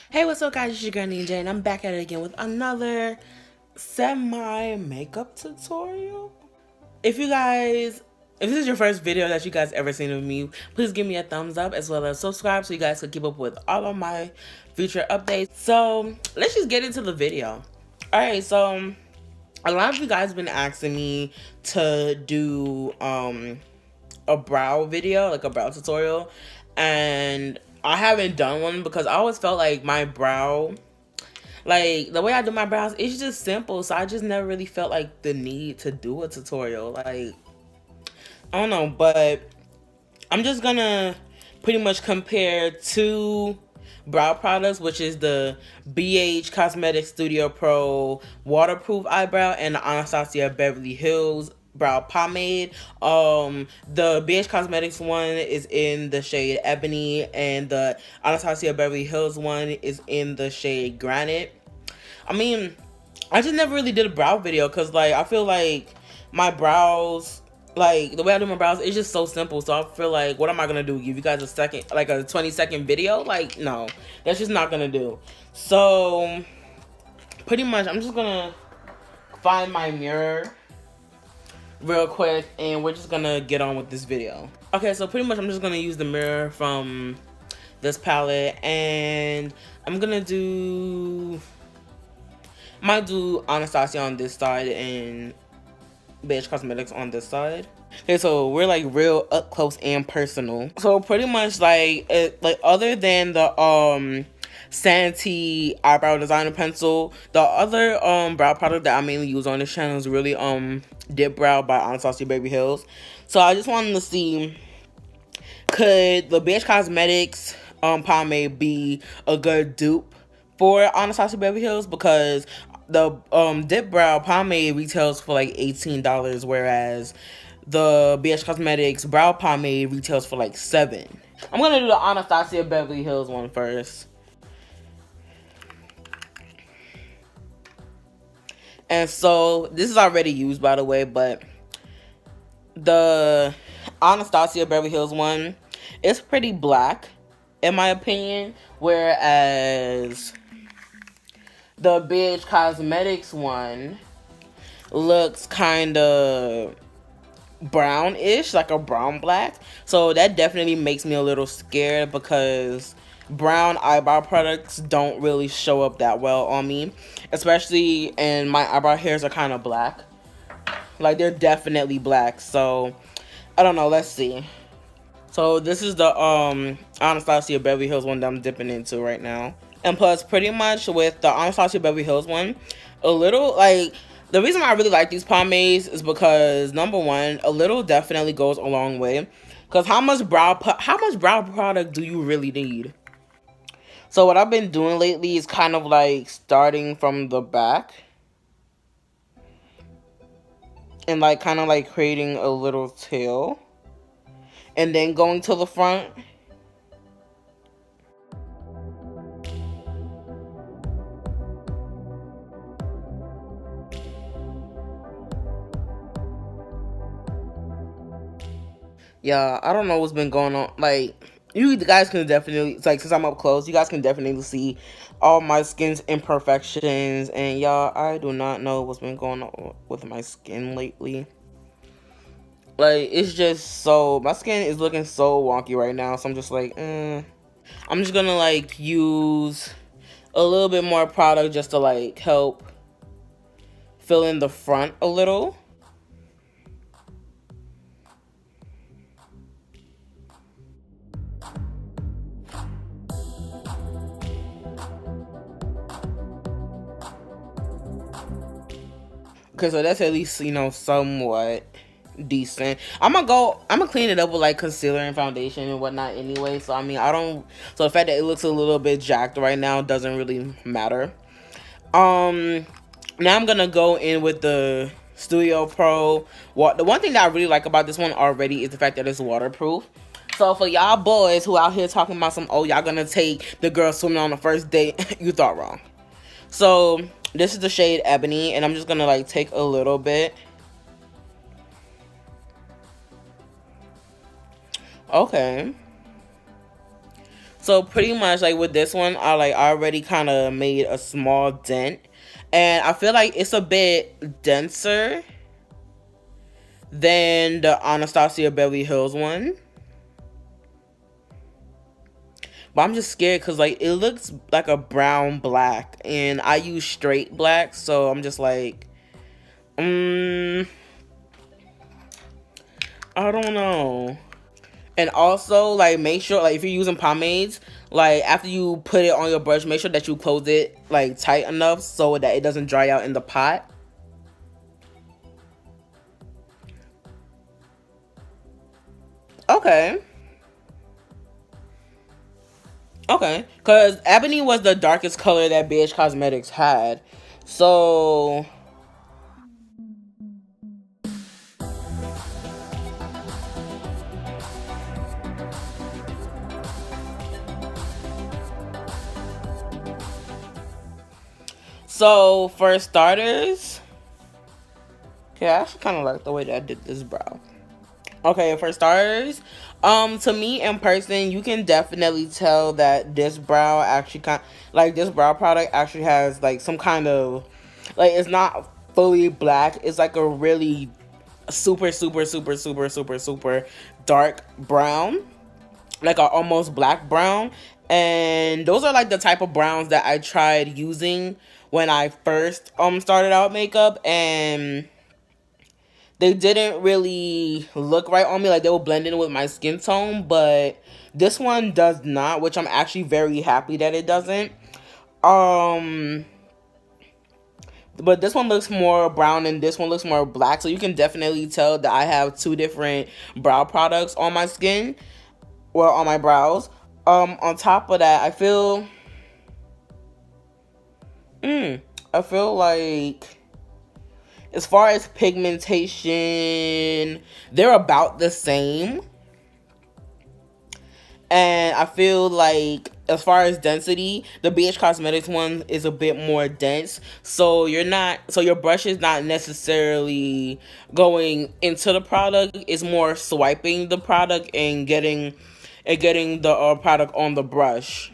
Hey, what's up guys, it's your girl Nene, and I'm back at it again with another semi-makeup tutorial. If this is your first video that you guys ever seen of me, please give me a thumbs up as well as subscribe so you guys can keep up with all of my future updates. So let's just get into the video. Alright, so a lot of you guys have been asking me to do a brow video, like a brow tutorial, and I haven't done one because I always felt like my brow, like the way I do my brows, it's just simple, so I just never really felt like the need to do a tutorial. Like, I don't know, but I'm just gonna pretty much compare two brow products, which is the BH Cosmetics Studio Pro waterproof eyebrow and the Anastasia Beverly Hills brow pomade. The BH Cosmetics one is in the shade Ebony, and the Anastasia Beverly Hills one is in the shade Granite. I mean, I just never really did a brow video because, like, I feel like my brows, like, the way I do my brows is just so simple. So I feel like, what am I gonna do? Give you guys a second, like a 20-second video? Like, no, that's just not gonna do. So pretty much I'm just gonna find my mirror real quick and we're just gonna get on with this video. Okay, so pretty much I'm just gonna use the mirror from this palette, and I'm gonna do, might do Anastasia on this side and BH Cosmetics on this side. Okay, so we're like real up close and personal. So pretty much like other than the Santee eyebrow designer pencil, the other brow product that I mainly use on this channel is really Dip Brow by Anastasia Beverly Hills. So I just wanted to see, could the BH Cosmetics pomade be a good dupe for Anastasia Beverly Hills, because the Dip Brow pomade retails for like $18, whereas the BH Cosmetics brow pomade retails for like $7. I'm gonna do the Anastasia Beverly Hills one first. And so this is already used, by the way, but the Anastasia Beverly Hills one is pretty black in my opinion, whereas the BH Cosmetics one looks kind of brownish, like a brown black. So that definitely makes me a little scared because brown eyebrow products don't really show up that well on me, especially, and my eyebrow hairs are kind of black, like they're definitely black. So I don't know, let's see. So this is the Anastasia Beverly Hills one that I'm dipping into right now. And plus, pretty much with the Anastasia Beverly Hills one, a little, like, the reason why I really like these pomades is because, number one, a little definitely goes a long way. Because how much brow product do you really need? So what I've been doing lately is kind of like starting from the back and like kind of like creating a little tail and then going to the front. Yeah, I don't know what's been going on. Like, you guys can definitely, like, since I'm up close, you guys can definitely see all my skin's imperfections. And y'all, I do not know what's been going on with my skin lately. Like, it's just so, my skin is looking so wonky right now. So I'm just like, I'm just gonna like use a little bit more product just to like help fill in the front a little. Okay, so that's at least, you know, somewhat decent. I'm gonna clean it up with like concealer and foundation and whatnot anyway. So I mean, so the fact that it looks a little bit jacked right now doesn't really matter. Now I'm gonna go in with the Studio Pro. The one thing that I really like about this one already is the fact that it's waterproof. So for y'all boys who out here talking about some, oh, y'all gonna take the girl swimming on the first date, you thought wrong. So this is the shade Ebony, and I'm just gonna like take a little bit. Okay. So pretty much like with this one, I already kind of made a small dent, and I feel like it's a bit denser than the Anastasia Beverly Hills one. But I'm just scared because like it looks like a brown black, and I use straight black, so I'm just like, I don't know. And also, like, make sure, like, if you're using pomades, like, after you put it on your brush, make sure that you close it, like, tight enough so that it doesn't dry out in the pot. Okay. Okay. Because ebony was the darkest color that BH Cosmetics had. So... So, for starters... Okay, I actually kind of like the way that I did this brow. Okay, for starters, to me in person, you can definitely tell that this brow actually this brow product actually has like some kind of, like, it's not fully black. It's like a really super dark brown, like a almost black brown. And those are like the type of browns that I tried using when I first started out makeup, and they didn't really look right on me. Like, they were blending with my skin tone, but this one does not, which I'm actually very happy that it doesn't. But this one looks more brown and this one looks more black, so you can definitely tell that I have two different brow products on my skin, well, on my brows. On top of that, I feel like, as far as pigmentation, they're about the same. And I feel like, as far as density, the BH Cosmetics one is a bit more dense. So your brush is not necessarily going into the product. It's more swiping the product and getting the product on the brush.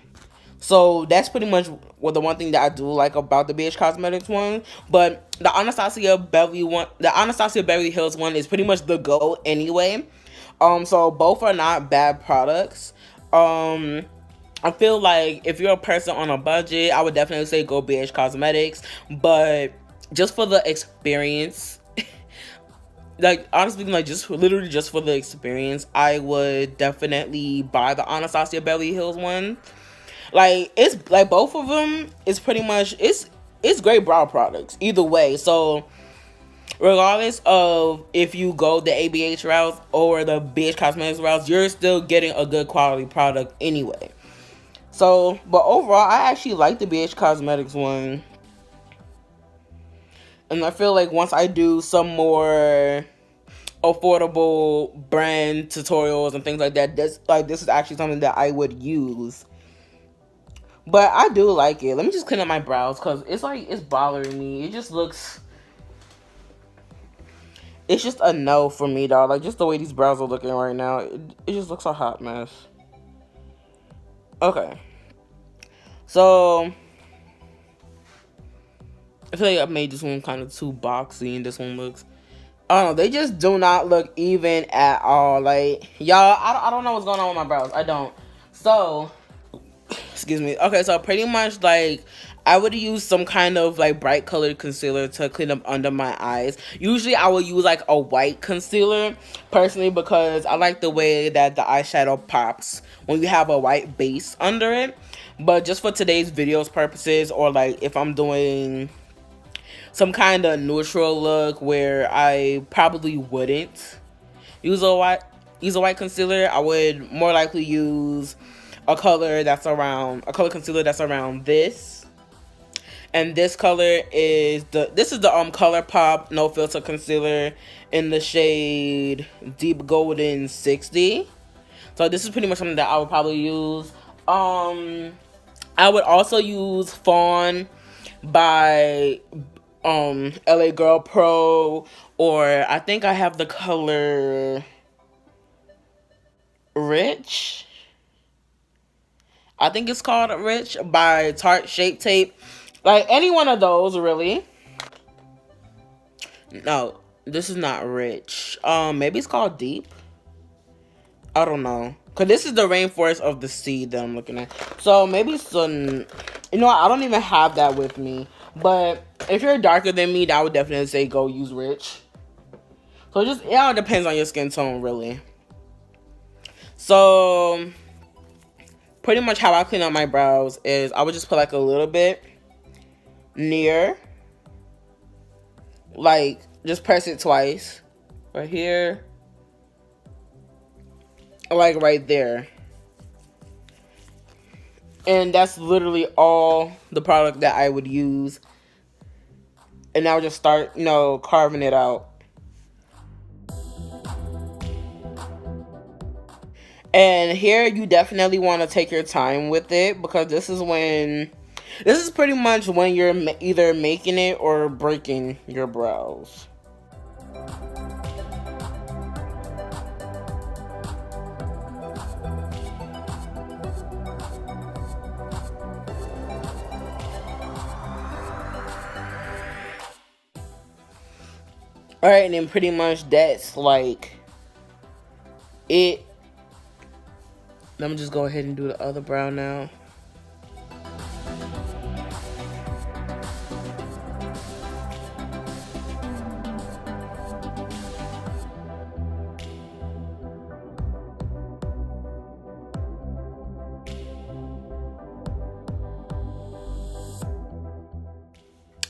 So that's pretty much the one thing that I do like about the BH Cosmetics one. But the Anastasia Beverly Hills one is pretty much the go anyway. So both are not bad products. I feel like if you're a person on a budget, I would definitely say go BH Cosmetics. But just for the experience, like, honestly, like, literally just for the experience, I would definitely buy the Anastasia Beverly Hills one. Like, it's like both of them is pretty much, it's great brow products either way. So regardless of if you go the ABH route or the BH Cosmetics route, you're still getting a good quality product anyway. So, but overall, I actually like the BH Cosmetics one. And I feel like once I do some more affordable brand tutorials and things like that, this is actually something that I would use. But I do like it. Let me just clean up my brows because it's bothering me. It just looks... It's just a no for me, dog. Like, just the way these brows are looking right now, it just looks a hot mess. Okay. So, I feel like I made this one kind of too boxy, and this one looks... I don't know. They just do not look even at all. Like, y'all, I don't know what's going on with my brows. I don't. So... Excuse me. Okay, so pretty much, like, I would use some kind of, like, bright colored concealer to clean up under my eyes. Usually, I would use, like, a white concealer, personally, because I like the way that the eyeshadow pops when you have a white base under it. But just for today's video's purposes, or, like, if I'm doing some kind of neutral look where I probably wouldn't use a white concealer, I would more likely use a color concealer that's around this. And this color is the ColourPop No Filter Concealer in the shade Deep Golden 60. So this is pretty much something that I would probably use. I would also use Fawn by LA Girl Pro, or I think I have the color Rich. I think it's called Rich by Tarte Shape Tape. Like any one of those, really. No, this is not Rich. Maybe it's called Deep. I don't know. Cause this is the Rainforest of the Sea that I'm looking at. So maybe some, you know, I don't even have that with me. But if you're darker than me, I would definitely say go use Rich. So it all depends on your skin tone, really. So pretty much how I clean up my brows is I would just put like a little bit near, like just press it twice, right here, like right there. And that's literally all the product that I would use. And I would just start, you know, carving it out. And here you definitely want to take your time with it, because this is pretty much when you're either making it or breaking your brows. Alright, and then pretty much that's like it. Let me just go ahead and do the other brow now.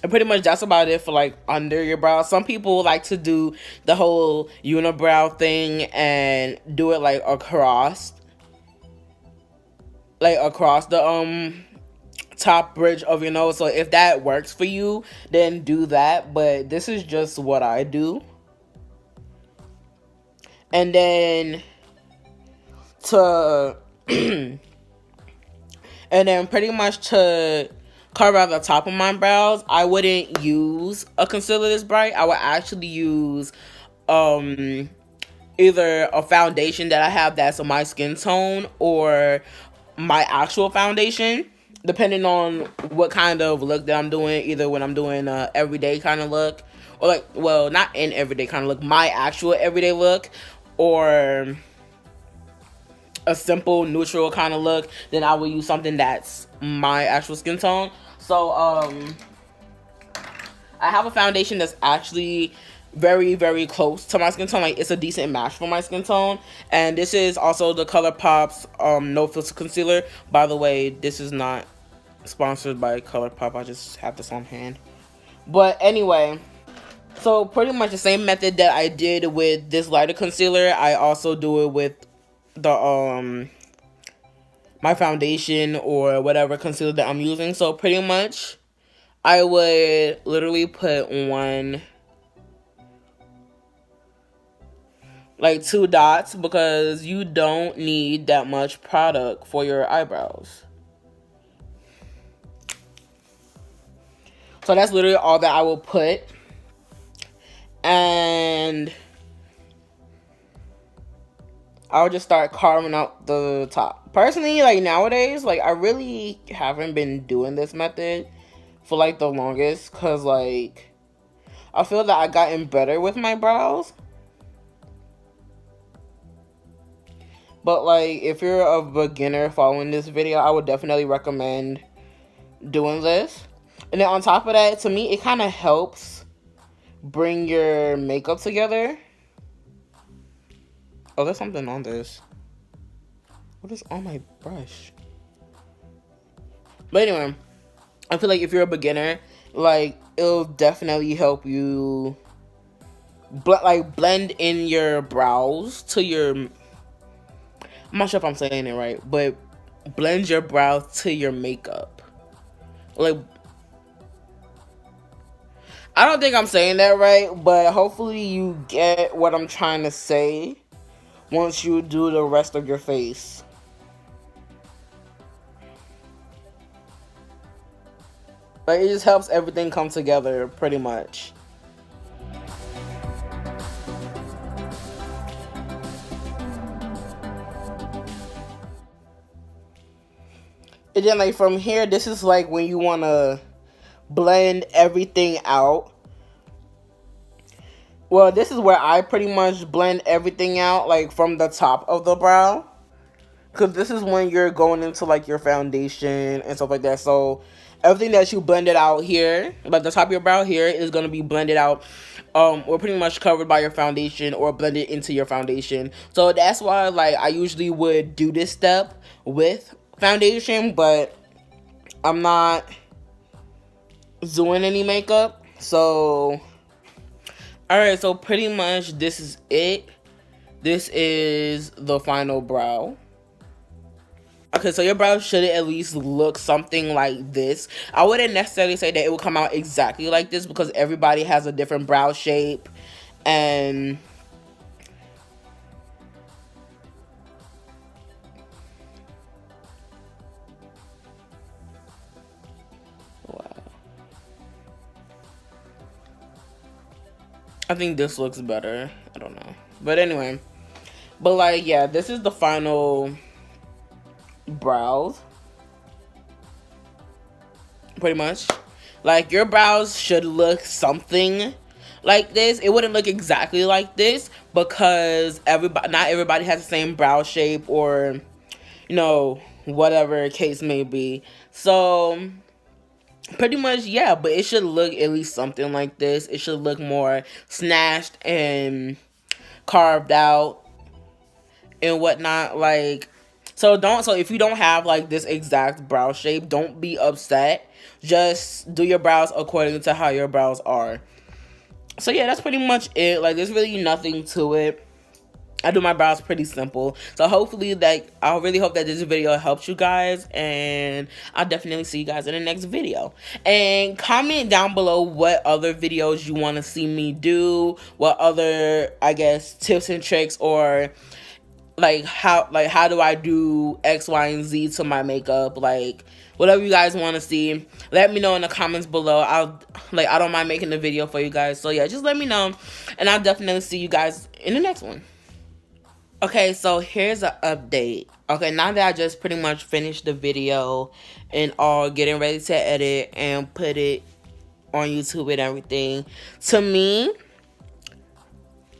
And pretty much that's about it for like under your brow. Some people like to do the whole unibrow thing and do it like across the top bridge of your nose. So if that works for you, then do that. But this is just what I do. And then and then pretty much to carve out the top of my brows, I wouldn't use a concealer this bright. I would actually use either a foundation that I have that's my skin tone, or my actual foundation, depending on what kind of look that I'm doing. Either when I'm doing a everyday kind of look, or like, well, not an everyday kind of look, my actual everyday look, or a simple neutral kind of look, then I will use something that's my actual skin tone. So I have a foundation that's actually very, very close to my skin tone. Like, it's a decent match for my skin tone. And this is also the ColourPop's No Filter Concealer. By the way, this is not sponsored by ColourPop. I just have this on hand. But anyway, so pretty much the same method that I did with this lighter concealer, I also do it with the my foundation or whatever concealer that I'm using. So pretty much I would literally put one, like 2 dots, because you don't need that much product for your eyebrows. So that's literally all that I will put. And I'll just start carving out the top. Personally, like nowadays, like I really haven't been doing this method for like the longest, because like I feel that I've gotten better with my brows. But like if you're a beginner following this video, I would definitely recommend doing this. And then on top of that, to me, it kind of helps bring your makeup together. Oh, there's something on this. What is on my brush? But anyway, I feel like if you're a beginner, like it'll definitely help you blend in your brows to your, I'm not sure if I'm saying it right, but blend your brows to your makeup. Like, I don't think I'm saying that right, but hopefully you get what I'm trying to say once you do the rest of your face. Like, it just helps everything come together pretty much. And then like from here, this is like when you want to blend everything out. Well, this is where I pretty much blend everything out, like from the top of the brow. Because this is when you're going into like your foundation and stuff like that. So everything that you blended out here, like the top of your brow here, is going to be blended out or pretty much covered by your foundation or blended into your foundation. So that's why like I usually would do this step with foundation, but I'm not doing any makeup. So alright, so pretty much this is it. This is the final brow. Okay, so your brows should at least look something like this. I wouldn't necessarily say that it will come out exactly like this because everybody has a different brow shape. And wow. I think this looks better. I don't know. But anyway. But like, yeah, this is the final brows. Pretty much. Like, your brows should look something like this. It wouldn't look exactly like this because not everybody has the same brow shape or, you know, whatever case may be. So pretty much, yeah, but it should look at least something like this. It should look more snatched and carved out and whatnot. Like, so if you don't have like this exact brow shape, don't be upset. Just do your brows according to how your brows are. So yeah, that's pretty much it. Like, there's really nothing to it. I do my brows pretty simple. So hopefully I really hope that this video helps you guys, and I'll definitely see you guys in the next video. And comment down below what other videos you want to see me do, what other, I guess, tips and tricks, or like how do I do X, Y, and Z to my makeup, like whatever you guys want to see, let me know in the comments below. I don't mind making the video for you guys. So yeah, just let me know, and I'll definitely see you guys in the next one. Okay, so here's an update. Okay, now that I just pretty much finished the video and all, getting ready to edit and put it on YouTube and everything, to me,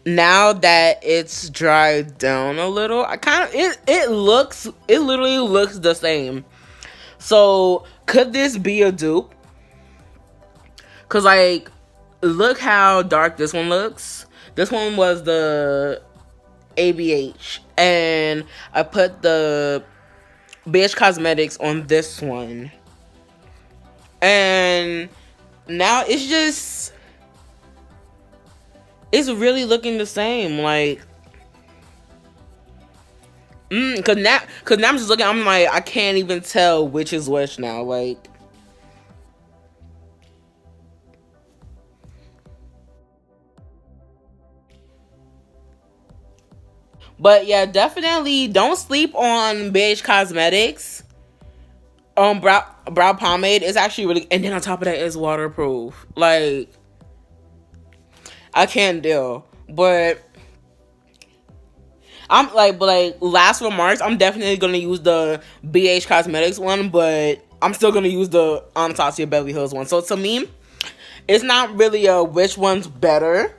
now that it's dried down a little, it literally looks the same. So could this be a dupe? Cause like, look how dark this one looks. This one was the ABH, and I put the BH Cosmetics on this one, and now it's really looking the same. Like, cause now I'm just looking, I'm like, I can't even tell which is which now. Like, but yeah, definitely don't sleep on BH Cosmetics brow pomade. It's actually really, and then on top of that, it's waterproof. Like, I can't deal. But last remarks, I'm definitely gonna use the BH Cosmetics one, but I'm still gonna use the Anastasia Beverly Hills one. So to me, it's not really a which one's better,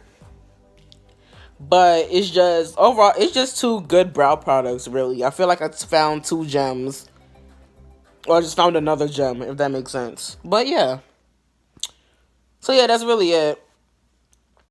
but it's just, overall, it's just two good brow products, really. I feel like I found two gems, or I just found another gem, if that makes sense. But yeah, so yeah, that's really it.